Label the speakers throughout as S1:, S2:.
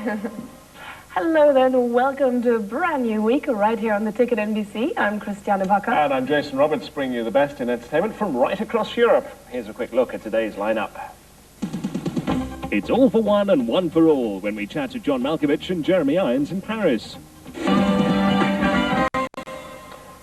S1: Hello there and welcome to a brand new week right here on the Ticket NBC. I'm Christiane Bakker.
S2: And I'm Jason Roberts, bringing you the best in entertainment from right across Europe. Here's a quick look at today's lineup.
S3: It's all for one and one for all when we chat to John Malkovich and Jeremy Irons in Paris.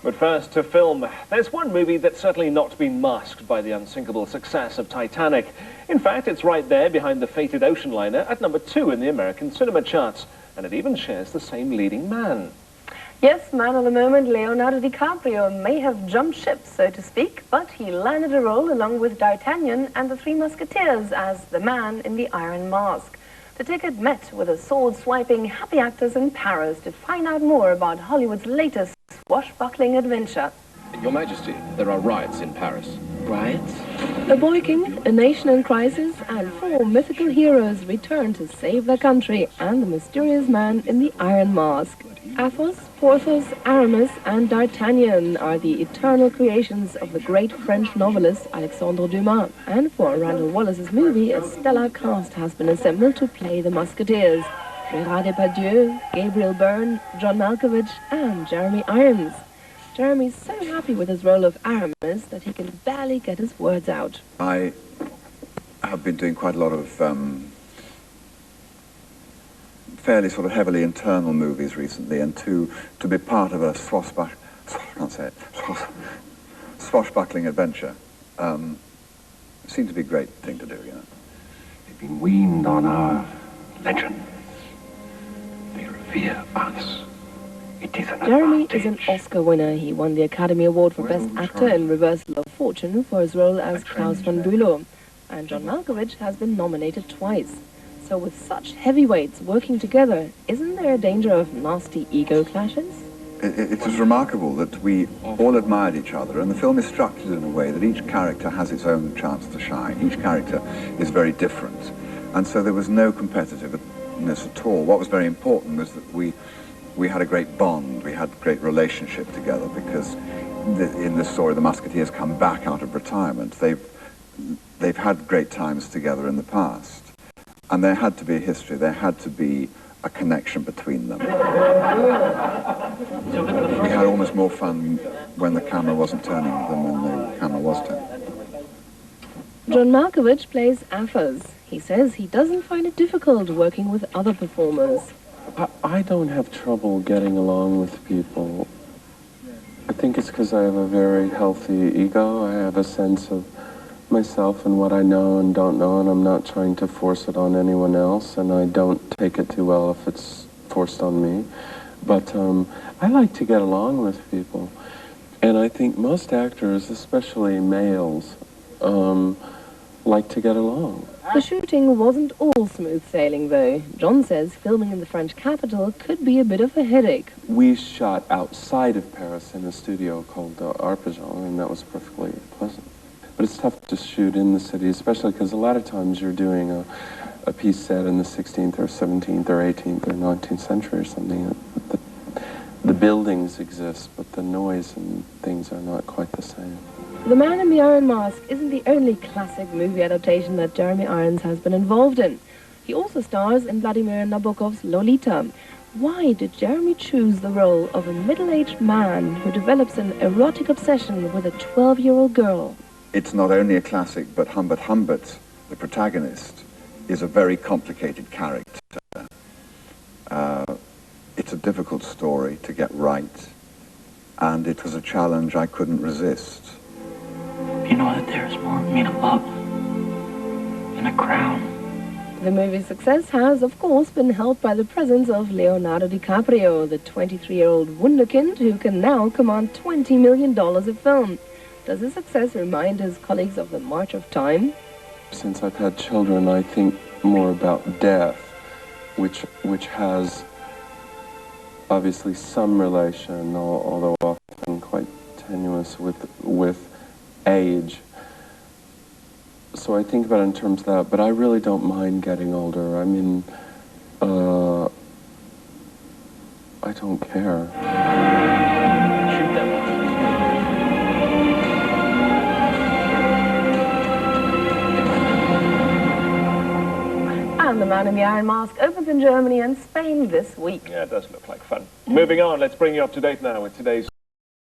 S2: But first, to film. There's one movie that's certainly not been masked by the unsinkable success of Titanic. In fact, it's right there behind the fated ocean liner at number 2 in the American cinema charts. And it even shares the same leading man.
S1: Yes, man of the moment, Leonardo DiCaprio may have jumped ship, so to speak, but he landed a role along with D'Artagnan and the Three Musketeers as the man in the Iron Mask. The Ticket met with the sword-swiping happy actors in Paris to find out more about Hollywood's latest swashbuckling adventure.
S4: Your Majesty, there are riots in Paris.
S5: Riots?
S1: A boy king, a nation in crisis, and 4 mythical heroes return to save their country and the mysterious man in the Iron Mask. Athos, Porthos, Aramis, and D'Artagnan are the eternal creations of the great French novelist Alexandre Dumas. And for Randall Wallace's movie, a stellar cast has been assembled to play the Musketeers. Gérard Depardieu, Gabriel Byrne, John Malkovich, and Jeremy Irons. Jeremy's so happy with his role of Aramis that he can barely get his words out.
S6: I have been doing quite a lot of fairly sort of heavily internal movies recently, and to be part of a swashbuckling adventure seemed to be a great thing to do, you know.
S5: They've been weaned on our legends. They revere us.
S1: Jeremy is an Oscar winner. He won the Academy Award for Best Actor in Reversal of Fortune for his role as Klaus von Bülow. And John Malkovich has been nominated twice. So with such heavyweights working together, isn't there a danger of nasty ego clashes?
S6: It was remarkable that we all admired each other, and the film is structured in a way that each character has its own chance to shine. Each character is very different. And so there was no competitiveness at all. What was very important was that we had a great bond, we had a great relationship together, because in this story the Musketeers come back out of retirement. They've had great times together in the past, and there had to be a history, there had to be a connection between them. We had almost more fun when the camera wasn't turning than when the camera was turning.
S1: John Malkovich plays Athos. He says he doesn't find it difficult working with other performers.
S7: I don't have trouble getting along with people. I think it's because I have a very healthy ego. I have a sense of myself and what I know and don't know, and I'm not trying to force it on anyone else, and I don't take it too well if it's forced on me. But I like to get along with people. And I think most actors, especially males, like to get along.
S1: The shooting wasn't all smooth sailing, though. John says filming in the French capital could be a bit of a headache.
S7: We shot outside of Paris in a studio called Arpajon, and that was perfectly pleasant. But it's tough to shoot in the city, especially because a lot of times you're doing a piece set in the 16th or 17th or 18th or 19th century or something. The buildings exist, but the noise and things are not quite the same.
S1: The Man in the Iron Mask isn't the only classic movie adaptation that Jeremy Irons has been involved in. He also stars in Vladimir Nabokov's Lolita. Why did Jeremy choose the role of a middle-aged man who develops an erotic obsession with a 12-year-old girl?
S6: It's not only a classic, but Humbert Humbert, the protagonist, is a very complicated character. It's a difficult story to get right, and it was a challenge I couldn't resist.
S5: You know that there is more to mean a love than a crown.
S1: The movie's success has, of course, been helped by the presence of Leonardo DiCaprio, the 23-year-old wunderkind who can now command $20 million a film. Does his success remind his colleagues of the march of time?
S7: Since I've had children, I think more about death, which has obviously some relation, although often quite tenuous, with age. So I think about it in terms of that, but I really don't mind getting older. I mean, I don't care.
S1: And the Man Man in the Iron Mask opens in Germany and Spain this week.
S2: Yeah, it does look like fun. Moving on, let's bring you up to date now with today's